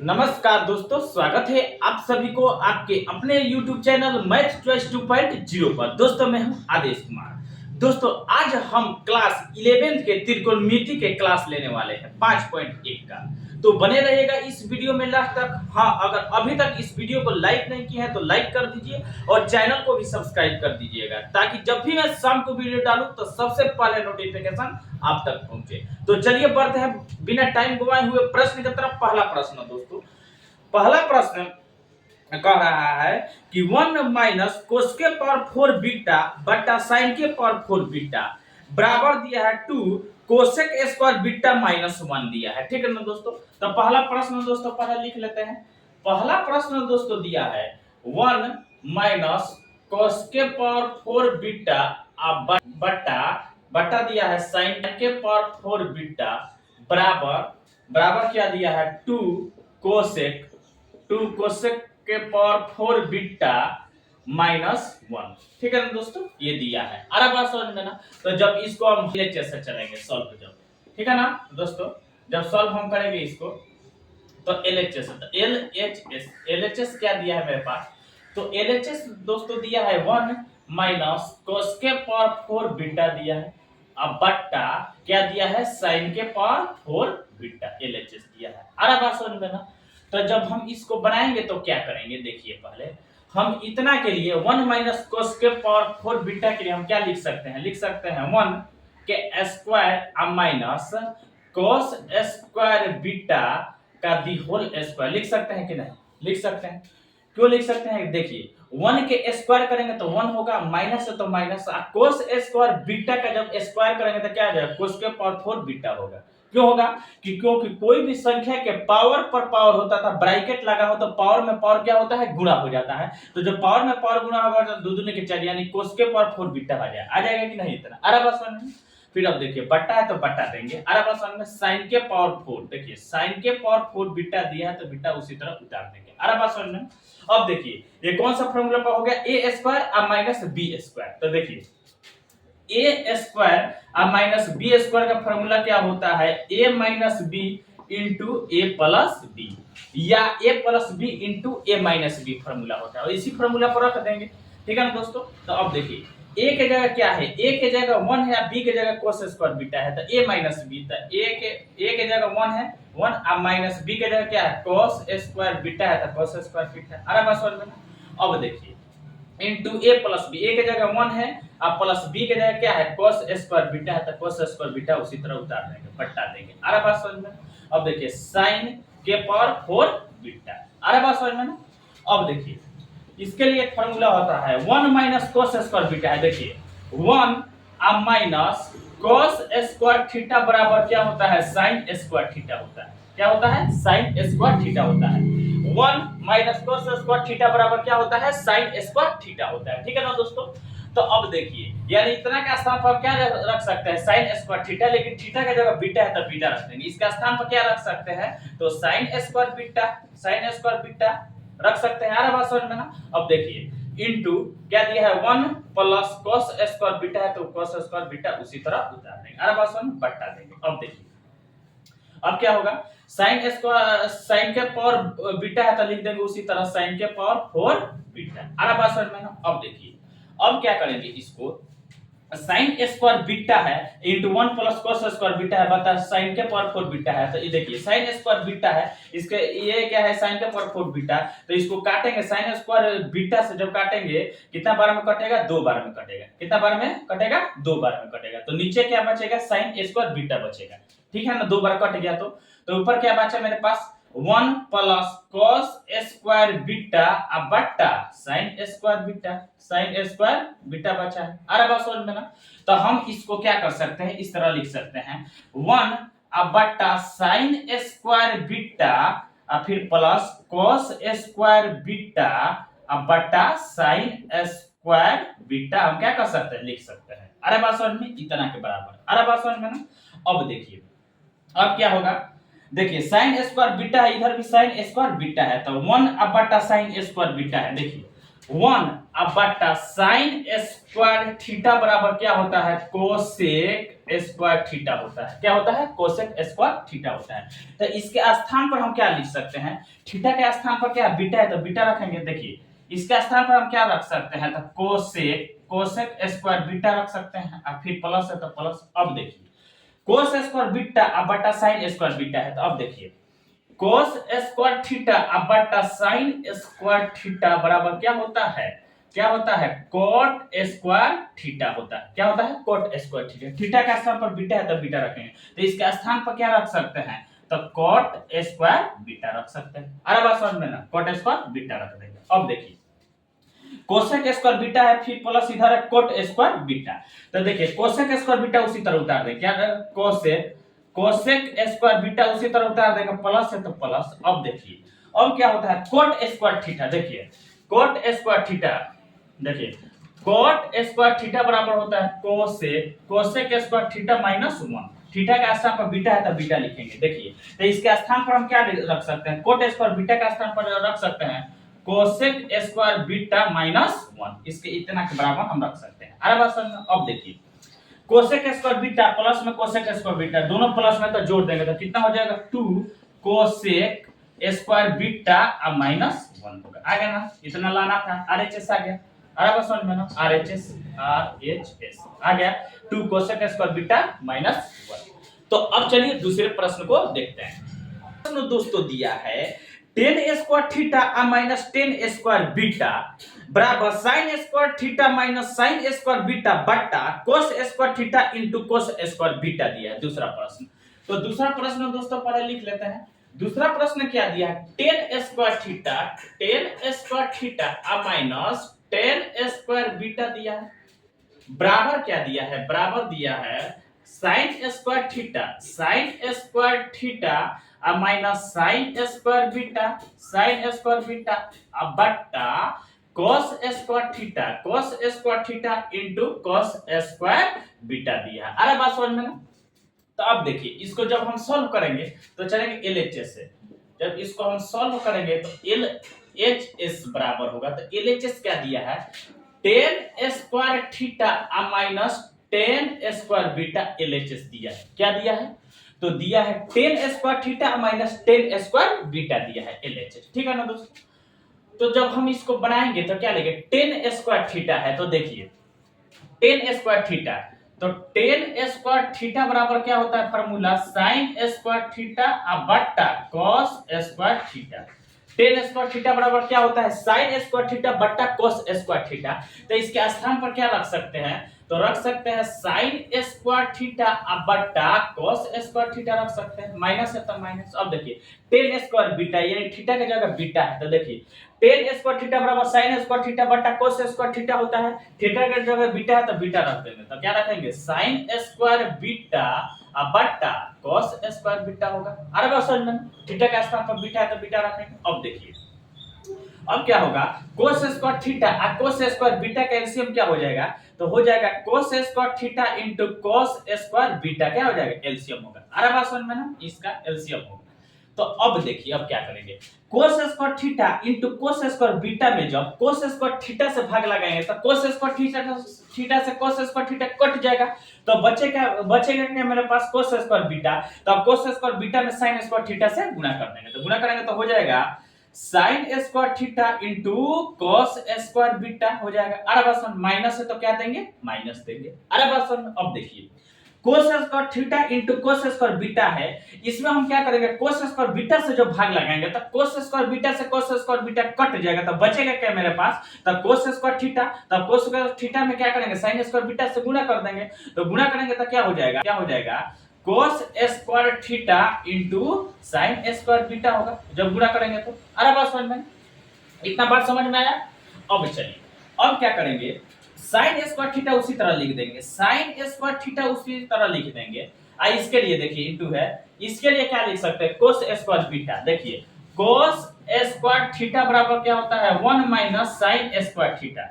नमस्कार दोस्तों, स्वागत है आप सभी को आपके अपने YouTube चैनल मैथ चॉइस 2.0 पर। दोस्तों मैं हूं आदेश कुमार। दोस्तों आज हम क्लास 11th के त्रिकोणमिति के क्लास लेने वाले हैं 5.1 का। तो बने रहिएगा इस वीडियो में लास्ट तक। हाँ, अगर अभी तक इस वीडियो को लाइक नहीं किया है तो लाइक कर दीजिए और चैनल को भी सब्सक्राइब कर दीजिएगा, ताकि जब भी मैं शाम को वीडियो डालूं तो सबसे पहले नोटिफिकेशन आप तक पहुंचे। तो चलिए बढ़ते हैं बिना टाइम गवाए हुए प्रश्न की तरफ। पहला प्रश्न दोस्तों, पहला प्रश्न कह रहा है कि 1 माइनस कोस के पावर 4 बीटा बटा साइन के पावर 4 बीटा बराबर दिया है 2 कोसेक स्क्वायर बीटा माइनस 1 दिया है। ठीक है ना दोस्तों। तो पहला प्रश्न दोस्तों पहले लिख लेते हैं। पहला प्रश्न दोस्तों दिया है 1 माइनस कोस के पावर 4 बीटा बटा बटा दिया है साइन के पावर 4 बीटा बराबर बराबर क्या दिया है 2 कोसेक के पावर 4 बीटा माइनस 1। ठीक है ना दोस्तों, ये दिया है। अरे बात समझ में ना। तो जब इसको हम एलएचएस से चलेंगे सॉल्व जब, ठीक है ना दोस्तों, जब सॉल्व हम करेंगे इसको तो एलएचएस एलएचएस क्या दिया है मेरे पास। तो एलएचएस दोस्तों दिया है 1 माइनस कोस के पावर 4 बीटा दिया है, अब बट्टा क्या दिया है साइन के पावर 4 बीटा एलएचएस दिया है। अरे बात समझ में ना। तो जब हम इसको बनाएंगे तो क्या करेंगे, देखिए पहले हम इतना के लिए 1 माइनस कोस के पावर 4 बीटा के लिए हम क्या लिख सकते हैं, लिख सकते हैं 1 के square minus cos square beta का दी होल स्क्वायर लिख सकते हैं कि नहीं, लिख सकते हैं। क्यों लिख सकते हैं, देखिए 1 के स्क्वायर करेंगे तो 1 होगा, माइनस है तो माइनस, कोस स्क्वायर बीटा का जब स्क्वायर करेंगे तो क्या आ जाएगा, कोस के पावर 4 बीटा होगा। क्यों होगा कि क्योंकि कोई भी संख्या के पावर पर पावर होता था, ब्रैकेट लगा हो तो पावर में पावर क्या होता है, गुणा हो जाता है। तो जब पावर में पावर गुणा होगा तो दो दूनी के 4 यानी कोस के पावर 4 बीटा आ जाएगा कि नहीं इतना। अरे बस समझ में। फिर अब देखिए बट्टा है तो बट्टा देंगे। अरे बस समझ में, साइन के पावर 4, देखिए साइन के पावर 4 बीटा दिया है तो बीटा उसी तरह उतार देंगे। अरे बस समझ में। अब देखिए ये कौन सा फॉर्मूला पर हो गया, ए स्क्वायर माइनस बी स्क्वायर। तो देखिए ए स्क्वायर माइनस बी स्क्वायर का फॉर्मूला क्या होता है, ए माइनस बी इंटू ए प्लस बी, या ए प्लस बी इंटू ए माइनस बी फॉर्मूला होता है, और इसी फॉर्मूला पर रख देंगे। ठीक है ना दोस्तों। तो अब देखिए ए के जगह क्या है, ए के जगह 1 है, बी के जगह कोस स्क्वायर बीटा है, तो ए माइनस बी, तो ए के जगह 1 है 1, अब माइनस बी के जगह क्या है, कोस स्क्वायर बीटा है, तो कोस स्क्वायर बीटा है। अरे बस समझ में। अब देखिए इंटू ए प्लस बी, ए के जगह 1 है, अब प्लस बी के जगह क्या है, कोस स्क्वायर बीटा है, तो कोस स्क्वायर बीटा उसी तरह उतार देंगे, बट्टा देंगे। अरे बात समझ में। अब देखिए साइन के पावर 4 बीटा, अरे बात समझ में ना। अब देखिए इसके लिए एक फार्मूला होता है 1 माइनस कोस स्क्वायर बीटा है। देखिए 1 अब माइनस कोस स्क्वायर थीटा बराबर क्या होता है, साइन स्क्वायर थीटा होता है। क्या होता है, साइन स्क्वायर थीटा होता है। 1 माइनस कोस स्क्वायर थीटा बराबर क्या होता है, साइन स्क्वायर थीटा होता है। ठीक है ना दोस्तों। तो अब देखिए यानी इतना का स्थान पर क्या रख सकते हैं, साइन स्क्वायर थीटा, लेकिन थीटा की जगह बीटा है तो बीटा रख देंगे। इसका स्थान पर क्या रख सकते हैं, तो sign square beta, sign square beta रख सकते हैं। यार बात समझ में ना। अब देखिए इनटू क्या दिया है 1 प्लस कोस स्क्वायर बीटा है, तो कोस स्क्वायर बीटा उसी तरह उतार देंगे। यार बात समझ में, बट्टा देंगे। अब देखिए अब क्या होगा, साइन स्क्वायर साइन के पावर बीटा है तो लिख देंगे उसी तरह साइन के पावर 4 बीटा। अरे बात समझ में ना। अब देखिए अब क्या करेंगे, इसको साइन स्क्वायर बीटा है into 1 plus cos square beta है बता साइन के पावर 4 बीटा है। तो ये देखिए साइन स्क्वायर बीटा है, इसके ये क्या है, साइन के पावर 4 बीटा, तो इसको काटेंगे साइन स्क्वायर बीटा से जब काटेंगे कितना बार में कटेगा, 2 बार में कटेगा। कितना बार में कटेगा, 2 बार में कटेगा। तो नीचे क्या बचेगा, साइन स्क्वायर बीटा बचेगा। ठीक है ना, 2 बार कट गया तो ऊपर क्या बचा मेरे पास, 1 प्लस कोस स्क्वायर बीटा अब बट्टा sign square beta, sign square beta बचा है। अरे बात समझ में ना। तो हम इसको क्या कर सकते हैं, इस तरह लिख सकते हैं 1 अब बट्टा साइन स्क्वायर बीटा और फिर प्लस कोस स्क्वायर बीटा अब बट्टा साइन स्क्वायर बीटा, हम क्या कर सकते हैं, लिख सकते हैं। अरे बात समझ में, इतना के बराबर। अरे बात समझ में ना। अब देखिए अब क्या होगा, देखिए साइन स्क्वायर बीटा है, इधर भी साइन स्क्वायर बीटा है, तो 1 अब बटा साइन स्क्वायर बीटा है। देखिए 1 अब बटा साइन स्क्वायर थीटा बराबर क्या होता है, कोसेक स्क्वायर थीटा होता है। क्या होता है, कोसेक स्क्वायर थीटा होता है। तो इसके स्थान पर हम क्या लिख सकते हैं, थीटा के स्थान पर क्या बीटा है तो बीटा रखेंगे। देखिए इसके स्थान पर हम क्या रख सकते हैं, तो कोसेक कोसेक स्क्वायर बीटा रख सकते हैं, और फिर प्लस है तो प्लस। अब देखिए कोस स्क्वायर बीटा अब बटा साइन स्क्वायर बीटा है, तो अब देखिए कोस स्क्वायर थीटा अब बटा साइन स्क्वायर थीटा बराबर क्या होता है, क्या होता है, कोट स्क्वायर थीटा होता है। क्या होता है, कोट स्क्वायर थीटा। थीटा का स्थान पर बीटा है तो बीटा रखेंगे, तो इसके स्थान पर क्या रख सकते हैं, तो कोट स्क्वायर बीटा रख सकते हैं। अरे बात समझ में ना, कोट स्क्वायर बीटा रख देंगे। अब देखिए कोसेक स्क्वायर बीटा है, फिर प्लस इधर है कोट स्क्वायर बीटा। तो देखिए कोसेक स्क्वायर बीटा उसी तरह उतार देंगे, क्या कोसेक कोसेक स्क्वायर बीटा उसी तरह उतार देंगे, प्लस है तो प्लस। अब देखिए अब क्या होता है, कोट स्क्वायर थीटा। देखिए कोट स्क्वायर थीटा, देखिए कोट स्क्वायर थीटा बराबर होता है cosec cosec square theta minus 1। Theta का स्थान पर बीटा है तो बीटा लिखेंगे। देखिए तो इसके स्थान पर हम क्या रख सकते हैं, कोट स्क्वायर बीटा का स्थान पर रख सकते हैं कोसेक स्क्वायर बीटा माइनस 1। इसके इतना के बराबर हम रख सकते हैं। अरे बात समझ में। अब देखिए कोसेक स्क्वायर बीटा प्लस में कोसेक स्क्वायर बीटा, दोनों प्लस में तो जोड़ देंगे तो कितना हो जाएगा, 2 कोसेक स्क्वायर बीटा अब माइनस 1 होगा। आ गया ना, इतना लाना था, आरएचएस आ गया। अरे बात समझ में ना, आरएचएस आ गया 2 कोसेक स्क्वायर बीटा माइनस 1। तो अब चलिए दूसरे प्रश्न को देखते हैं। प्रश्न दोस्तों दिया है ten square theta minus ten square beta बराबर sine square theta minus sine square beta बट्टा cos square theta into cos square beta दिया है। दूसरा प्रश्न, तो दूसरा प्रश्न दोस्तों पहले लिख लेते हैं। दूसरा प्रश्न क्या दिया है, ten square theta minus ten square beta दिया है, बराबर क्या दिया है, बराबर दिया है साइन स्क्वायर थीटा अब माइनस साइन स्क्वायर बीटा अब बट्टा cos square theta into cos square beta दिया है। अरे बात समझ में ना। तो अब देखिए इसको जब हम सॉल्व करेंगे तो चलेंगे एलएचएस से। जब इसको हम सॉल्व करेंगे तो एलएचएस बराबर होगा, तो एलएचएस क्या दिया है, ten square theta minus ten square beta LHS दिया है। क्या दिया है, तो दिया है ten square theta minus ten square beta दिया है एलएचएस। ठीक है ना दोस्तों। तो जब हम इसको बनाएंगे तो क्या लेंगे, टेन स्क्वायर थीटा है, तो देखिए टेन स्क्वायर थीटा, तो टेन स्क्वायर थीटा बराबर क्या होता है, फार्मूला साइन स्क्वायर थीटा बट्टा cos square theta. Ten square theta बराबर क्या होता है, साइन स्क्वायर थीटा बट्टा कॉस स्क्वायर थीटा। तो इसके स्थान पर क्या रख सकते हैं, तो रख सकते हैं साइन स्क्वायर थीटा बट्टा कॉस स्क्वायर थीटा रख सकते हैं, माइनस है तो माइनस। अब देखिए टेन स्क्वायर बीटा यानी थीटा की जगह बीटा है, तो देखिए टेन स्क्वायर थीटा बराबर साइन स्क्वायर थीटा बट्टा कोस स्क्वायर थीटा होता है। थीटा की जगह बीटा है तो बीटा रख देंगे, तो क्या रखेंगे साइन स्क्वायर बीटा बट्टा कोस स्क्वायर बीटा होगा। अरे बस समझ में, थीटा का स्थान पर बीटा है तो बीटा रखेंगे। अब देखिए अब क्या होगा, कोस स्क्वायर थीटा और कोस स्क्वायर बीटा का एलसीएम क्या हो जाएगा, तो हो जाएगा कोस square theta into cos square beta, क्या हो जाएगा, एलसीएम होगा। अरे बात समझ में ना, इसका एलसीएम होगा। तो अब देखिए अब क्या करेंगे, कोस square theta into cos square beta में जब कोस स्क्वायर थीटा से भाग लगाएंगे तो कोस स्क्वायर थीटा से कोस स्क्वायर थीटा कट जाएगा, तो बचेगा क्या मेरे पास कोस स्क्वायर बीटा। तो अब कोस स्क्वायर बीटा में साइन स्क्वायर थीटा से गुणा कर देंगे, तो गुणा करेंगे तो हो जाएगा sign square theta into cos square beta हो जाएगा। अरे बस माइनस है तो क्या देंगे, माइनस देंगे। अरे बस अब देखिए कोस square theta into cos square beta है, इसमें हम क्या करेंगे, कोस स्क्वायर बीटा से जो भाग लगाएंगे तो कोस स्क्वायर बीटा से कोस स्क्वायर बीटा कट जाएगा, तो बचेगा क्या मेरे पास, तब कोस स्क्वायर थीटा, तब कोस स्क्वायर थीटा में क्या करेंगे, साइन स्क्वायर बीटा से गुणा कर देंगे, तो गुणा करेंगे तो क्या हो जाएगा कोस square theta into sine square beta होगा जब गुणा करेंगे तो। अरे बात समझ में, इतना बात समझ में आया। अब चलिए अब क्या करेंगे, साइन स्क्वायर थीटा उसी तरह लिख देंगे, साइन स्क्वायर थीटा उसी तरह लिख देंगे। इसके लिए देखिए इंटू है, इसके लिए क्या लिख सकते हैं, कोस स्क्वायर बीटा। देखिए कोस स्क्वायर थीटा बराबर क्या होता है, 1 माइनस साइन स्क्वायर थीटा।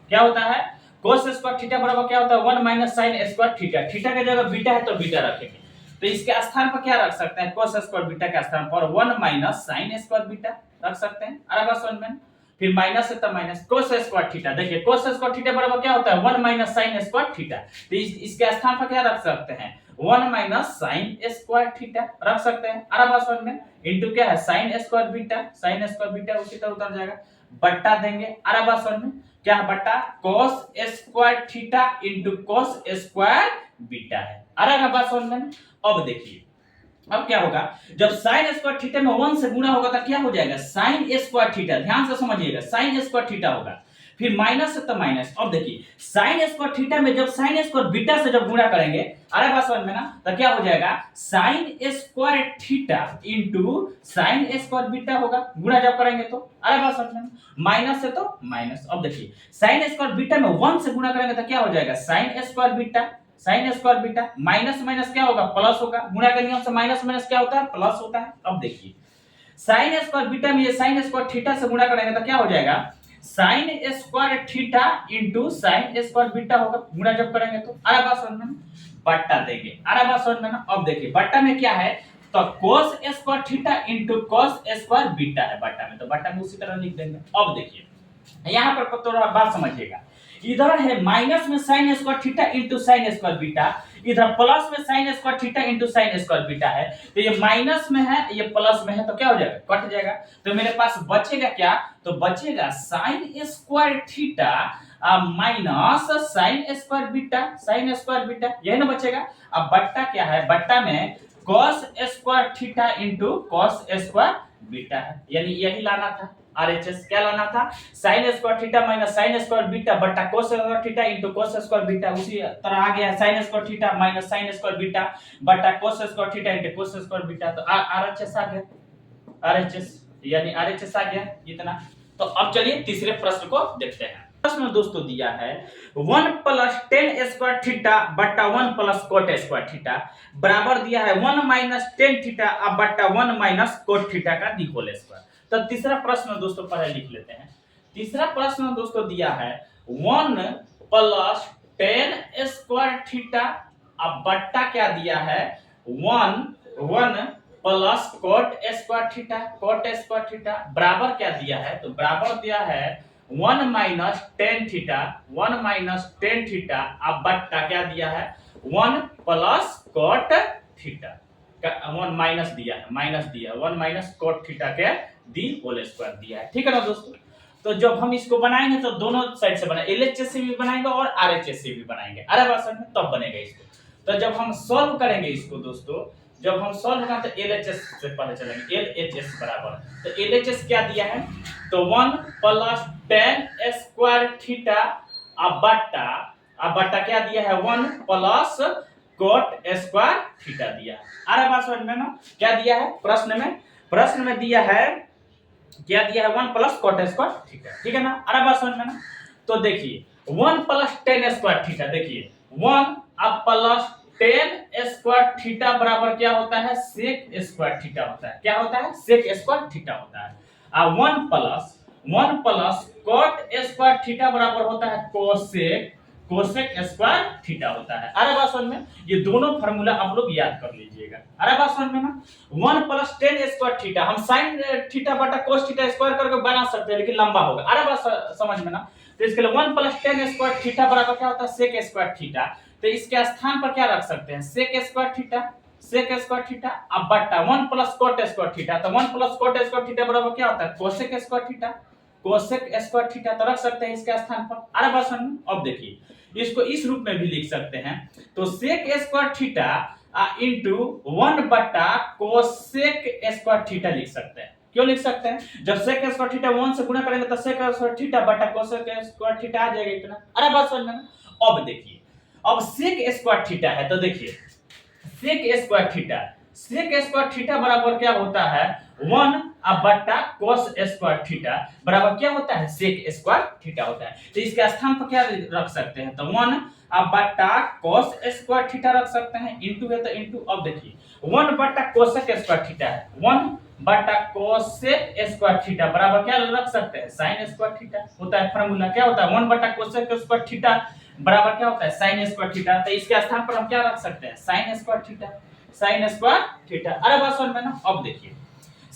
क्या होता है, कोस स्क्वायर थीटा बराबर क्या होता है, 1 minus sine square theta. Theta की जगह बीटा है तो बीटा रखेंगे, तो इसके स्थान पर क्या रख सकते हैं, कोस स्क्वायर बीटा के स्थान पर 1 माइनस साइन स्क्वायर बीटा रख सकते हैं। अरे बात समझ में, फिर माइनस है तो माइनस कोस स्क्वायर थीटा। देखिए कोस स्क्वायर थीटा बराबर क्या होता है 1 माइनस साइन स्क्वायर थीटा। तो इसके स्थान पर क्या रख सकते हैं 1 माइनस साइन स्क्वायर थीटा रख सकते हैं। आराम में इनटू क्या है साइन स्क्वायर बीटा उसी तरह उतर जाएगा बट्टा देंगे। आराम में क्या है बट्टा cos square theta into cos square beta है। आराम में अब देखिए अब क्या होगा जब साइन स्क्वायर थीटा में 1 से गुणा होगा तो क्या हो जाएगा साइन स्क्वायर थीटा। ध्यान से समझिएगा साइन स्क्वायर थीटा होगा फिर माइनस है तो माइनस। अब देखिए साइन स्क्वायर थीटा में जब साइन स्क्वायर बीटा से जब गुणा करेंगे अरे बात समझ में ना तो क्या हो जाएगा sign square theta into sine square beta होगा गुणा जब करेंगे तो अरे बात समझ में माइनस है तो माइनस। अब देखिए साइन स्क्वायर बीटा में 1 से गुणा करेंगे तो क्या हो जाएगा sign square beta minus minus क्या होगा प्लस होगा। गुणा के नियम से माइनस माइनस क्या होता है प्लस होता है। अब देखिए साइन स्क्वायर बीटा में ये साइन स्क्वायर थीटा से गुणा करेंगे तो क्या हो जाएगा sign square theta into sine square beta होगा गुणा जब करेंगे तो अरे बात समझ में बट्टा देंगे। अरे बात समझ में ना। अब देखिए बट्टा में क्या है तो cos square theta into cos square beta है बट्टा में, तो बट्टा में उसी तरह लिख देंगे। अब देखिए यहाँ पर थोड़ा बात समझिएगा, इधर है माइनस में sign square theta into sine square beta, इधर प्लस में sign square theta into sine square beta है। तो ये माइनस में है ये प्लस में है तो क्या हो जाएगा कट जाएगा। तो मेरे पास बचेगा क्या तो बचेगा sign square theta minus sine square beta यही ना बचेगा। अब बट्टा क्या है बट्टा में cos square theta into cos square beta है, यानी यही लाना था आरएचएस। क्या लाना था sine square theta minus sine square beta बटा cos square theta into cos square beta. उसी तरह आ गया sine square theta minus sine square beta बटा cos square theta into cos square beta. तो आरएचएस आ गया, आरएचएस यानी आरएचएस आ गया इतना। तो अब चलिए तीसरे प्रश्न को देखते हैं। प्रश्न दोस्तों दिया है 1 प्लस टेन स्क्वायर थीटा बटा 1 प्लस कोट स्क्वायर थीटा बराबर दिया है 1 माइनस टेन थीटा बटा 1 माइनस कोट थीटा का दी होल स्क्वायर। तो तीसरा प्रश्न दोस्तों पहले लिख लेते हैं। तीसरा प्रश्न दोस्तों दिया है 1 प्लस टेन स्क्वायर थीटा अब बट्टा क्या दिया है 1 प्लस कोट स्क्वायर थीटा बराबर क्या दिया है तो बराबर दिया है 1 माइनस टेन थीटा अब बट्टा क्या दिया है 1 प्लस कोट थीटा 1 माइनस दिया है 1 माइनस कोट थीटा के दी होल स्क्वायर दिया है। ठीक है ना दोस्तों। तो जब हम इसको बनाएंगे तो दोनों साइड से बनाएंगे, एलएचएस से भी बनाएंगे और आरएचएस से भी बनाएंगे। अरे भाषण में तब बनेगा इसको। तो जब हम सॉल्व करेंगे इसको दोस्तों, जब हम सॉल्व करेंगे तो एलएचएस से पता चलेंगे एलएचएस बराबर। तो एलएचएस क्या दिया है तो 1 प्लस टेन स्क्वायर थीटा अब बट्टा क्या दिया है 1 प्लस कोट स्क्वायर थीटा दिया है। अरे बात समझ में ना क्या दिया है प्रश्न में दिया है क्या दिया है 1 प्लस कोट स्क्वायर थीटा। ठीक है ना। अरे बात समझ में ना। तो देखिए 1 प्लस टेन स्क्वायर थीटा, देखिए 1 अब प्लस टेन स्क्वायर थीटा बराबर क्या होता है सेक स्क्वायर थीटा होता है। क्या होता है सेक स्क्वायर थीटा होता है। अब 1 प्लस कोट स्क्वायर थीटा बराबर होता है कोसेक स्क्वायर थीटा होता है। अरे बात समझ में ये दोनों फार्मूला आप लोग याद कर लीजिएगा। अरे बात समझ में ना 1 प्लस टेन स्क्वायर थीटा हम साइन थीटा बटा कोस थीटा स्क्वायर करके बना सकते हैं लेकिन लंबा होगा। अरे बात समझ में ना। तो इसके लिए 1 प्लस टेन स्क्वायर थीटा बराबर क्या होता है सेक स्क्वायर थीटा। तो इसके स्थान पर क्या रख सकते हैं सेक स्क्वायर थीटा अब बटा 1 प्लस कोट स्क्वायर थीटा। तो 1 प्लस कोट स्क्वायर थीटा बराबर क्या होता है कोसेक स्क्वायर थीटा तो रख सकते हैं इसके स्थान पर। अरे बात समझ में। अब देखिए इसको इस रूप में भी लिख सकते हैं तो सेक स्क्वायर थीटा इनटू 1 बटा कोसेक स्क्वायर थीटा लिख सकते हैं। क्यों लिख सकते हैं जब सेक स्क्वायर थीटा 1 से गुणा करेंगे तो सेक स्क्वायर थीटा बटा कोसेक स्क्वायर थीटा आ जाएगा इतना। अरे बात समझ में। अब देखिए अब सेक स्क्वायर थीटा है तो देखिए सेक स्क्वायर थीटा बराबर क्या होता है 1 अब बटा कोस स्क्वायर थीटा बराबर क्या होता है सेक स्क्वायर थीटा होता है। तो इसके स्थान पर क्या रख सकते हैं तो 1 अब बटा कोस स्क्वायर थीटा रख सकते हैं इंटू है तो इंटू। अब देखिए 1 बटा कोसेक स्क्वायर थीटा है 1 बटा कोसेक स्क्वायर थीटा बराबर क्या रख सकते हैं साइन स्क्वायर थीटा होता है। फार्मूला क्या होता है 1 बटा कोसेक स्क्वायर थीटा बराबर क्या होता है साइन स्क्वायर थीटा। तो इसके स्थान पर हम क्या रख सकते हैं साइन स्क्वायर थीटा। अरे बात समझ में ना। अब देखिए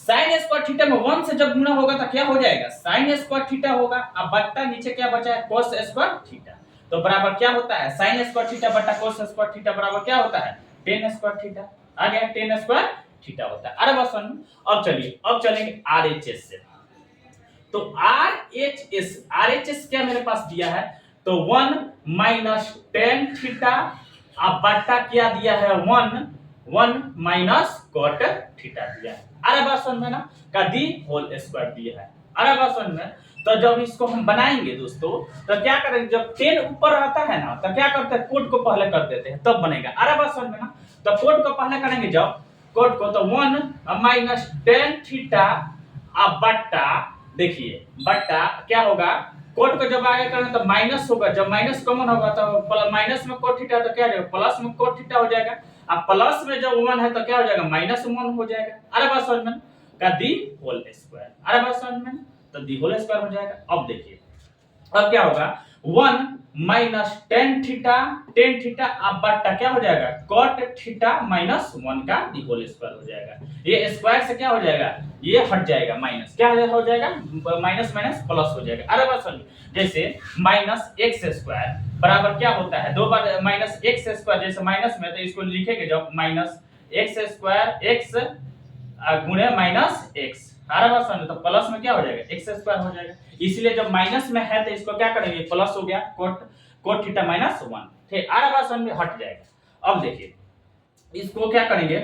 साइन स्क्वायर थीटा में 1 से जब गुना होगा तो क्या हो जाएगा, साइन स्क्वायर थीटा होगा। अब बट्टा नीचे क्या बचा है, कोस स्क्वायर थीटा। तो बराबर क्या होता है, साइन स्क्वायर थीटा बटा कोस स्क्वायर थीटा बराबर क्या होता है, टेन स्क्वायर थीटा। आ गया, टेन स्क्वायर थीटा होता है। अरे बस अब चलिए, अब चलेंगे आरएचएस से। तो आरएचएस क्या मेरे पास दिया है, तो 1 माइनस टेन थीटा अब बट्टा क्या दिया है, 1 माइनस कॉट थीटा दिया है। अरे बात समझ में ना, का दी होल स्क्वायर दिया है। अरे बात समझ में। तो जब इसको हम बनाएंगे दोस्तों, तो क्या करेंगे, जब 10 ऊपर आता है ना, तो क्या करते हैं, कोड को पहले कर देते हैं, तब बनेगा। अरे बात समझ में ना। तो कोड को पहले करेंगे जब कोड को, तो 1 माइनस टेन थीटा अब बट्टा, देखिए बट्टा क्या होगा, कोट को जब आगे करें तो माइनस होगा, जब माइनस कॉमन होगा तो माइनस में कोट थीटा तो क्या हो जाएगा, प्लस में कोट थीटा हो जाएगा। अब प्लस में जब 1 है तो क्या हो जाएगा, माइनस 1 हो जाएगा। अरे बात समझ में, का दी होल स्क्वायर। अरे बात समझ में, तो दी होल स्क्वायर हो जाएगा। अब देखिए अब क्या होगा, 1 माइनस टेन थीटा अब बट्टा क्या हो जाएगा, कॉट थीटा माइनस 1 का दी होल स्क्वायर हो जाएगा। ये स्क्वायर से क्या हो जाएगा, ये हट जाएगा, माइनस क्या हो जाएगा, माइनस माइनस प्लस हो जाएगा। अरे बात समझिए, जैसे माइनस एक्स स्क्वायर बराबर क्या होता है, दो बार माइनस एक्स स्क्वायर, जैसे माइनस में तो इसको लिखेंगे जब माइनस एक्स स्क्वायर एक्स गुणे माइनस एक्स। अरे बात समझ, तो प्लस में क्या हो जाएगा, एक्स स्क्वायर हो जाएगा। इसलिए जब माइनस में है तो इसको क्या करेंगे, प्लस हो गया, कोट थीटा माइनस 1। ठीक, अरे बात समझ में, हट जाएगा। अब देखिए इसको क्या करेंगे,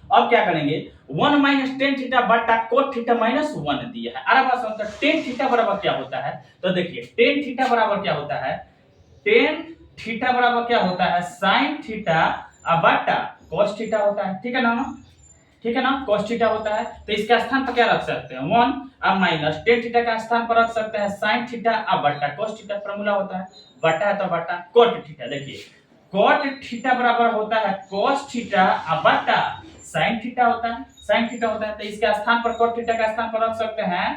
अब क्या करेंगे, 1 माइनस टेन थीटा बटा कोट थीटा माइनस 1 दिया है। अरे बात समझ, टेन थीटा बराबर क्या होता है, तो देखिए टेन थीटा बराबर क्या होता है, टेन थीटा बराबर क्या होता है, साइन थीटा बटा कोस थीटा होता है। ठीक है ना, ठीक है ना, cos थीटा होता है। तो इसके स्थान पर क्या रख सकते हैं, 1 अब माइनस टेन थीटा का स्थान पर रख सकते हैं sin थीटा अब बटा cos थीटा, फार्मूला होता है बटा है तो बटा cot थीटा। देखिए cot थीटा बराबर होता है cos थीटा अब बटा sin थीटा होता है, sin थीटा होता है। तो इसके स्थान पर cot थीटा का स्थान पर रख सकते हैं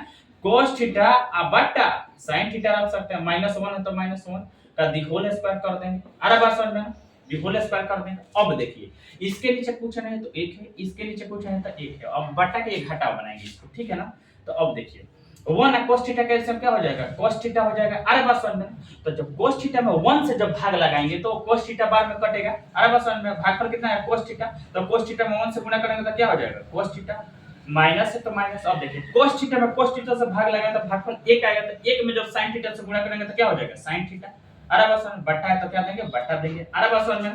cos थीटा अब बटा sin थीटा रख सकते हैं, -1 है तो -1 का दी होल स्क्वायर कर देंगे। अरे बात समझ में, दी होल स्क्वायर कर देंगे। अब देखिए इसके नीचे कुछ नहीं तो 1 है, इसके नीचे कुछ नहीं तो 1 है। अब बटा के एक घटाव बनाएंगे इसको, ठीक है ना। तो अब देखिए 1 cos थीटा का एलसीएम क्या हो जाएगा, cos थीटा हो जाएगा। अरे बात समझ में, तो जब cos थीटा में 1 से जब भाग लगाएंगे तो cos थीटा बार में कटेगा। अरे बात समझ में, भागफल कितना है cos थीटा, तो cos थीटा में 1 से गुणा करेंगे तो क्या हो जाएगा cos थीटा, माइनस है तो माइनस। अब देखिए cos थीटा में cos थीटा से भाग लगाएंगे तो भागफल 1 आएगा, तो 1 में जब sin थीटा से गुणा करेंगे तो क्या हो जाएगा sin थीटा। अरे बात समझ, बटा है तो क्या देंगे, बटा देंगे। अरे बात समझ में।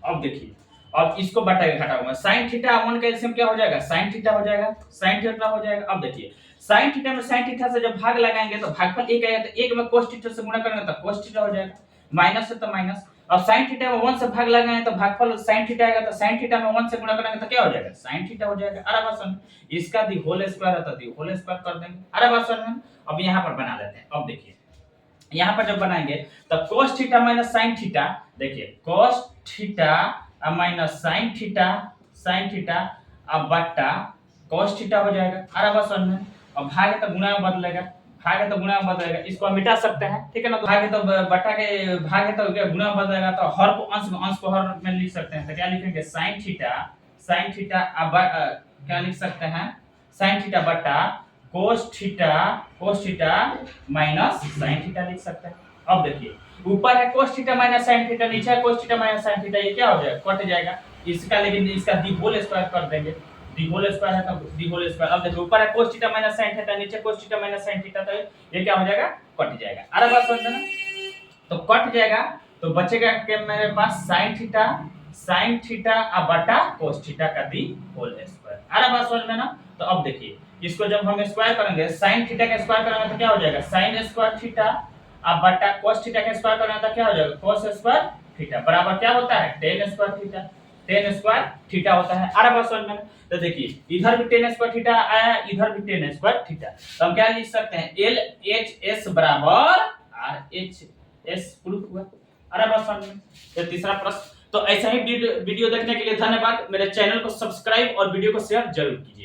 अब देखिए अब इसको बटा के घटाऊंगा, sin थीटा 1 का एलसीएम क्या हो जाएगा, sin थीटा हो जाएगा, sin थीटा हो जाएगा। अब देखिए sin थीटा में sin थीटा से जब भाग लगाएंगे तो भागफल 1 आएगा, तो 1 में cos थीटा से गुणा करेंगे तो cos थीटा हो जाएगा, माइनस है तो माइनस। अब sin थीटा में 1 से भाग लगाएंगे तो भागफल sin थीटा आएगा, तो sin थीटा में 1 से गुणा करेंगे तो क्या हो जाएगा sin थीटा हो जाएगा। अरे बात समझ, इसका दी होल स्क्वायर है तो दी होल स्क्वायर कर देंगे। अरे बात समझ। अब यहां पर बना लेते हैं। अब देखिए यहां पर जब बनाएंगे तो cos theta minus sin theta, देखिए cos theta minus sin theta अब बट्टा cos थीटा हो जाएगा। अरे बात समझ में। अब भाग है तो गुणा में बदलेगा, भाग है तो गुणा में बदलेगा, इसको हम मिटा सकते हैं, ठीक है ना। तो भाग है तो बटा के, भाग है तो गुणा में बदलेगा, तो हर को अंश में, अंश को हर में लिख सकते हैं। तो क्या लिखेंगे sin थीटा अब क्या लिख सकते हैं, sin थीटा बटा cos theta minus sin theta लिख सकते हैं। अब देखिए ऊपर है cos theta minus sin theta, नीचे है cos theta minus sin theta, ये क्या हो जाएगा, कट जाएगा इसका, लेकिन इसका दी होल स्क्वायर कर देंगे, दी होल स्क्वायर है तो दी होल स्क्वायर। अब देखिए ऊपर है cos theta minus sin theta, नीचे cos theta minus sin theta, तो ये क्या हो जाएगा, कट जाएगा। अरे बात समझ ना, तो कट जाएगा तो बचेगा कि मेरे पास sin थीटा अब बटा cos थीटा का दी होल स्क्वायर। अरे बात समझ में ना। तो अब देखिए इसको जब हम स्क्वायर करेंगे, sin थीटा का स्क्वायर करेंगे तो क्या हो जाएगा sin स्क्वायर थीटा अब बटा cos थीटा का स्क्वायर करेंगे तो क्या हो जाएगा cos स्क्वायर थीटा बराबर क्या होता है tan square theta, tan square theta होता है। अरे बात समझ में। तो देखिए इधर भी tan स्क्वायर थीटा आया, इधर भी tan स्क्वायर थीटा, तो हम क्या लिख सकते हैं LHS बराबर RHS प्रूफ हुआ। अरे बात समझ में। तो तीसरा प्रश्न। तो ऐसा ही वीडियो देखने के लिए धन्यवाद। मेरे चैनल को सब्सक्राइब और वीडियो को शेयर जरूर कीजिए।